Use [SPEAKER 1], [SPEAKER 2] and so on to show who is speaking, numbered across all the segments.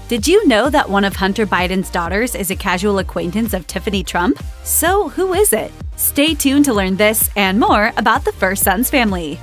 [SPEAKER 1] Did you know that one of Hunter Biden's daughters is a casual acquaintance of Tiffany Trump? So who is it? Stay tuned to learn this and more about the first son's family.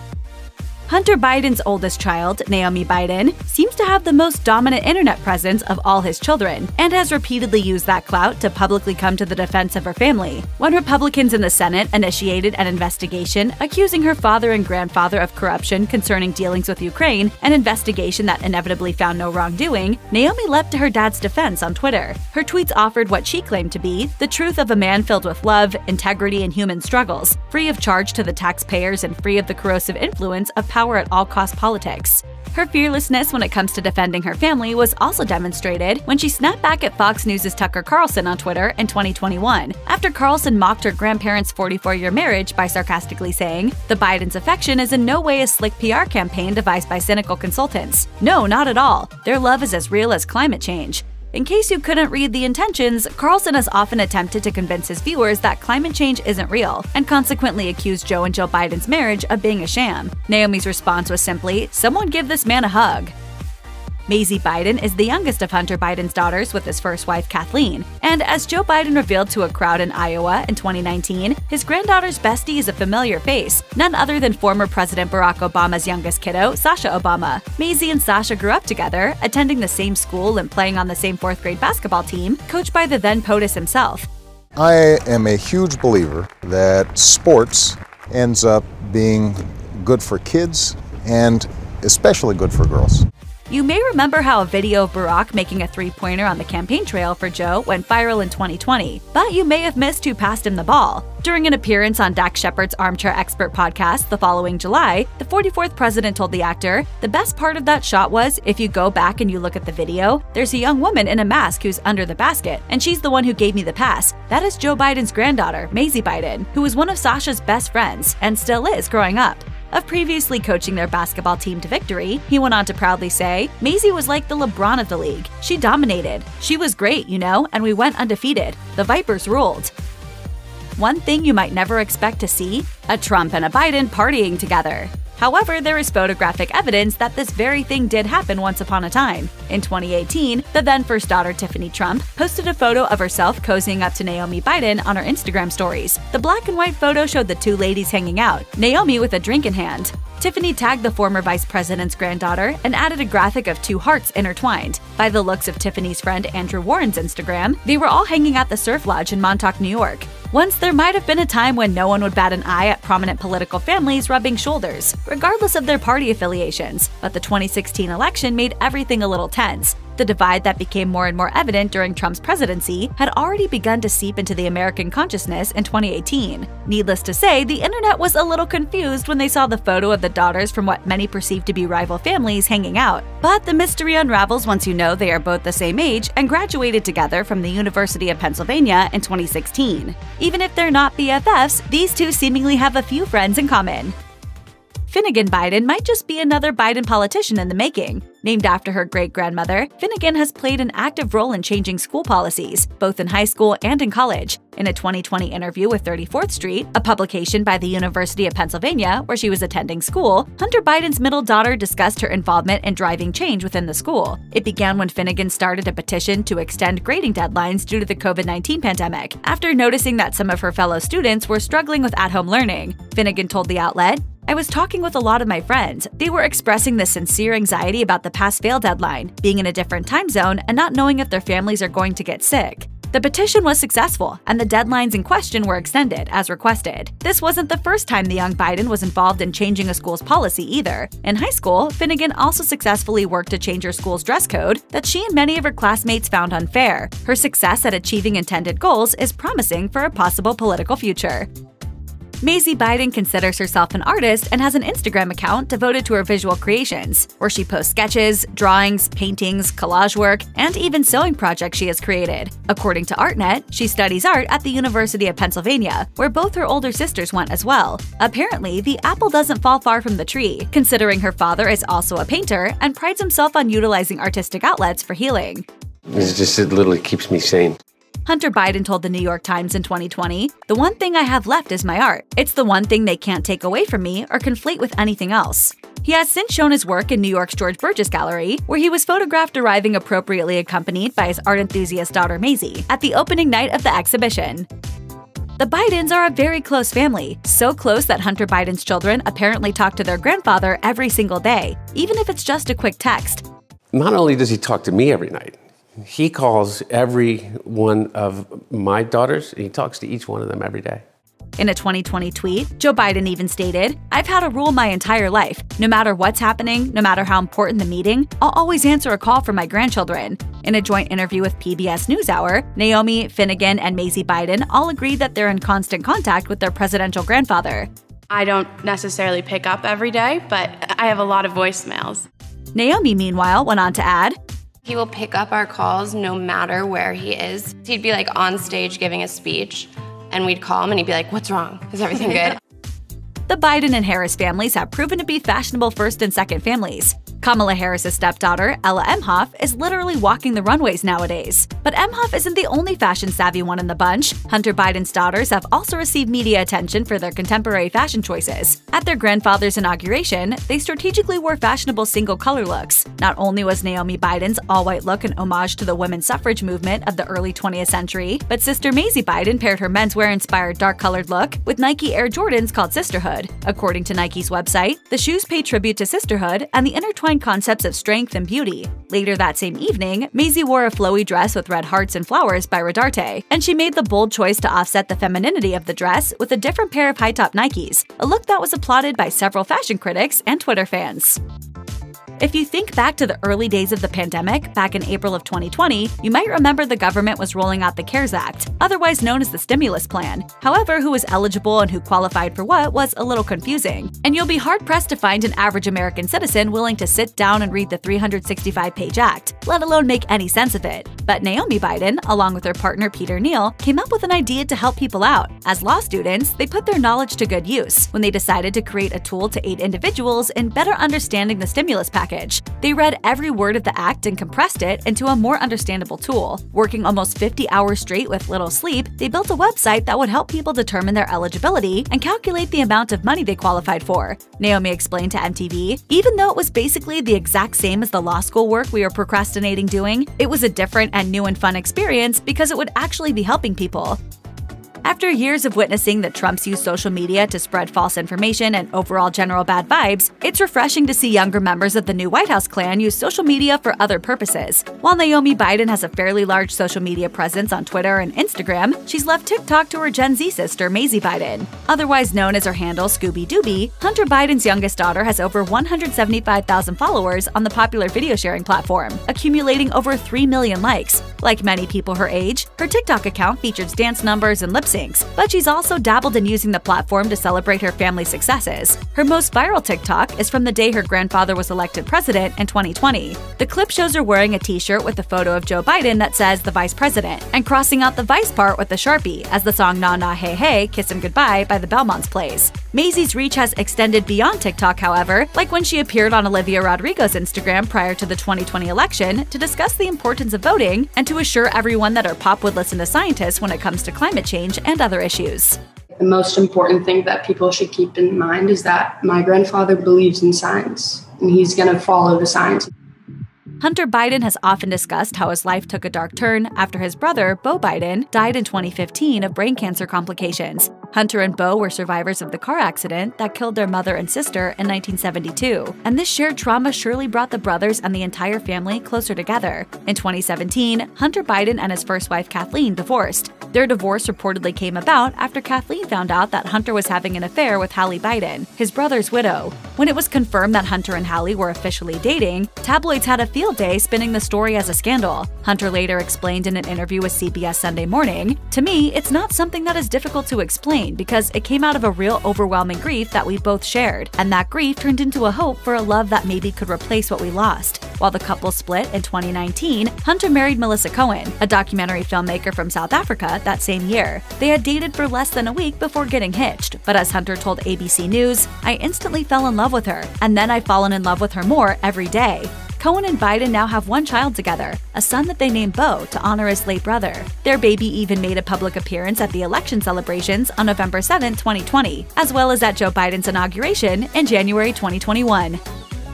[SPEAKER 1] Hunter Biden's oldest child, Naomi Biden, seems to have the most dominant internet presence of all his children and has repeatedly used that clout to publicly come to the defense of her family. When Republicans in the Senate initiated an investigation accusing her father and grandfather of corruption concerning dealings with Ukraine, an investigation that inevitably found no wrongdoing, Naomi leapt to her dad's defense on Twitter. Her tweets offered what she claimed to be the truth of a man filled with love, integrity, and human struggles, free of charge to the taxpayers and free of the corrosive influence of power at all cost politics. Her fearlessness when it comes to defending her family was also demonstrated when she snapped back at Fox News' Tucker Carlson on Twitter in 2021, after Carlson mocked her grandparents' 44-year marriage by sarcastically saying, "The Bidens' affection is in no way a slick PR campaign devised by cynical consultants. No, not at all. Their love is as real as climate change." In case you couldn't read the intentions, Carlson has often attempted to convince his viewers that climate change isn't real, and consequently accused Joe and Jill Biden's marriage of being a sham. Naomi's response was simply, "Someone give this man a hug." Maisy Biden is the youngest of Hunter Biden's daughters with his first wife, Kathleen, and as Joe Biden revealed to a crowd in Iowa in 2019, his granddaughter's bestie is a familiar face, none other than former President Barack Obama's youngest kiddo, Sasha Obama. Maisy and Sasha grew up together, attending the same school and playing on the same fourth-grade basketball team, coached by the then POTUS himself.
[SPEAKER 2] I am a huge believer that sports ends up being good for kids and especially good for girls.
[SPEAKER 1] You may remember how a video of Barack making a three-pointer on the campaign trail for Joe went viral in 2020, but you may have missed who passed him the ball. During an appearance on Dax Shepard's Armchair Expert podcast the following July, the 44th president told the actor, "The best part of that shot was, if you go back and you look at the video, there's a young woman in a mask who's under the basket, and she's the one who gave me the pass. That is Joe Biden's granddaughter, Maisy Biden, who was one of Sasha's best friends, and still is growing up." Of previously coaching their basketball team to victory, he went on to proudly say, "Maisy was like the LeBron of the league. She dominated. She was great, you know, and we went undefeated. The Vipers ruled." One thing you might never expect to see? A Trump and a Biden partying together. However, there is photographic evidence that this very thing did happen once upon a time. In 2018, the then first daughter Tiffany Trump posted a photo of herself cozying up to Naomi Biden on her Instagram stories. The black and white photo showed the two ladies hanging out, Naomi with a drink in hand. Tiffany tagged the former vice president's granddaughter and added a graphic of two hearts intertwined. By the looks of Tiffany's friend Andrew Warren's Instagram, they were all hanging at the Surf Lodge in Montauk, New York. Once there might have been a time when no one would bat an eye at prominent political families rubbing shoulders, regardless of their party affiliations, but the 2016 election made everything a little tense. The divide that became more and more evident during Trump's presidency had already begun to seep into the American consciousness in 2018. Needless to say, the internet was a little confused when they saw the photo of the daughters from what many perceived to be rival families hanging out. But the mystery unravels once you know they are both the same age and graduated together from the University of Pennsylvania in 2016. Even if they're not BFFs, these two seemingly have a few friends in common. Finnegan Biden might just be another Biden politician in the making. Named after her great-grandmother, Finnegan has played an active role in changing school policies, both in high school and in college. In a 2020 interview with 34th Street, a publication by the University of Pennsylvania where she was attending school, Hunter Biden's middle daughter discussed her involvement in driving change within the school. It began when Finnegan started a petition to extend grading deadlines due to the COVID-19 pandemic, after noticing that some of her fellow students were struggling with at-home learning. Finnegan told the outlet, "I was talking with a lot of my friends. They were expressing this sincere anxiety about the pass-fail deadline, being in a different time zone, and not knowing if their families are going to get sick." The petition was successful, and the deadlines in question were extended, as requested. This wasn't the first time the young Biden was involved in changing a school's policy either. In high school, Finnegan also successfully worked to change her school's dress code that she and many of her classmates found unfair. Her success at achieving intended goals is promising for a possible political future. Maisy Biden considers herself an artist and has an Instagram account devoted to her visual creations, where she posts sketches, drawings, paintings, collage work, and even sewing projects she has created. According to ArtNet, she studies art at the University of Pennsylvania, where both her older sisters went as well. Apparently, the apple doesn't fall far from the tree, considering her father is also a painter and prides himself on utilizing artistic outlets for healing.
[SPEAKER 3] It literally keeps me sane.
[SPEAKER 1] Hunter Biden told the New York Times in 2020, "The one thing I have left is my art. It's the one thing they can't take away from me or conflate with anything else." He has since shown his work in New York's George Burgess Gallery, where he was photographed arriving appropriately accompanied by his art enthusiast daughter Maisy at the opening night of the exhibition. The Bidens are a very close family, so close that Hunter Biden's children apparently talk to their grandfather every single day, even if it's just a quick text.
[SPEAKER 3] Not only does he talk to me every night, he calls every one of my daughters, and he talks to each one of them every day.
[SPEAKER 1] In a 2020 tweet, Joe Biden even stated, "I've had a rule my entire life. No matter what's happening, no matter how important the meeting, I'll always answer a call from my grandchildren." In a joint interview with PBS NewsHour, Naomi, Finnegan, and Maisy Biden all agreed that they're in constant contact with their presidential grandfather.
[SPEAKER 4] "I don't necessarily pick up every day, but I have a lot of voicemails."
[SPEAKER 1] Naomi, meanwhile, went on to add,
[SPEAKER 5] "He will pick up our calls no matter where he is. He'd be like on stage giving a speech, and we'd call him and he'd be like, 'What's wrong? Is everything good?'"
[SPEAKER 1] The Biden and Harris families have proven to be fashionable first and second families. Kamala Harris's stepdaughter, Ella Emhoff, is literally walking the runways nowadays. But Emhoff isn't the only fashion-savvy one in the bunch. Hunter Biden's daughters have also received media attention for their contemporary fashion choices. At their grandfather's inauguration, they strategically wore fashionable single-color looks. Not only was Naomi Biden's all-white look an homage to the women's suffrage movement of the early 20th century, but sister Maisy Biden paired her menswear-inspired dark-colored look with Nike Air Jordans called Sisterhood. According to Nike's website, the shoes pay tribute to sisterhood and the intertwined concepts of strength and beauty. Later that same evening, Maisy wore a flowy dress with red hearts and flowers by Rodarte, and she made the bold choice to offset the femininity of the dress with a different pair of high-top Nikes, a look that was applauded by several fashion critics and Twitter fans. If you think back to the early days of the pandemic, back in April of 2020, you might remember the government was rolling out the CARES Act, otherwise known as the stimulus plan. However, who was eligible and who qualified for what was a little confusing. And you'll be hard-pressed to find an average American citizen willing to sit down and read the 365-page act, let alone make any sense of it. But Naomi Biden, along with her partner Peter Neal, came up with an idea to help people out. As law students, they put their knowledge to good use when they decided to create a tool to aid individuals in better understanding the stimulus package. They read every word of the act and compressed it into a more understandable tool. Working almost 50 hours straight with little sleep, they built a website that would help people determine their eligibility and calculate the amount of money they qualified for. Naomi explained to MTV, "Even though it was basically the exact same as the law school work we were procrastinating doing, it was a different and new and fun experience because it would actually be helping people." After years of witnessing that Trump's used social media to spread false information and overall general bad vibes, it's refreshing to see younger members of the new White House clan use social media for other purposes. While Naomi Biden has a fairly large social media presence on Twitter and Instagram, she's left TikTok to her Gen Z sister, Maisy Biden. Otherwise known as her handle Scooby Dooby, Hunter Biden's youngest daughter has over 175,000 followers on the popular video sharing platform, accumulating over 3 million likes. Like many people her age, her TikTok account features dance numbers and lip syncs, but she's also dabbled in using the platform to celebrate her family's successes. Her most viral TikTok is from the day her grandfather was elected president in 2020. The clip shows her wearing a t-shirt with a photo of Joe Biden that says the vice president, and crossing out the vice part with a Sharpie as the song Nah Nah Hey Hey Kiss Him Goodbye by the Belmonts plays. Maisy's reach has extended beyond TikTok, however, like when she appeared on Olivia Rodrigo's Instagram prior to the 2020 election to discuss the importance of voting and to assure everyone that her pop would listen to scientists when it comes to climate change and other issues.
[SPEAKER 6] The most important thing that people should keep in mind is that my grandfather believes in science, and he's going to follow the science.
[SPEAKER 1] Hunter Biden has often discussed how his life took a dark turn after his brother, Beau Biden, died in 2015 of brain cancer complications. Hunter and Beau were survivors of the car accident that killed their mother and sister in 1972, and this shared trauma surely brought the brothers and the entire family closer together. In 2017, Hunter Biden and his first wife Kathleen divorced. Their divorce reportedly came about after Kathleen found out that Hunter was having an affair with Hallie Biden, his brother's widow. When it was confirmed that Hunter and Hallie were officially dating, tabloids had a field day spinning the story as a scandal. Hunter later explained in an interview with CBS Sunday Morning, "To me, it's not something that is difficult to explain because it came out of a real overwhelming grief that we both shared, and that grief turned into a hope for a love that maybe could replace what we lost." While the couple split in 2019, Hunter married Melissa Cohen, a documentary filmmaker from South Africa, that same year. They had dated for less than a week before getting hitched, but as Hunter told ABC News, "I instantly fell in love with her, and then I've fallen in love with her more every day." Cohen and Biden now have one child together, a son that they named Beau to honor his late brother. Their baby even made a public appearance at the election celebrations on November 7, 2020, as well as at Joe Biden's inauguration in January 2021.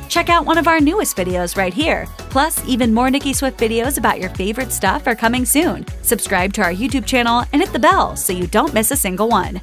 [SPEAKER 1] Check out one of our newest videos right here. Plus, even more Nicki Swift videos about your favorite stuff are coming soon. Subscribe to our YouTube channel and hit the bell so you don't miss a single one.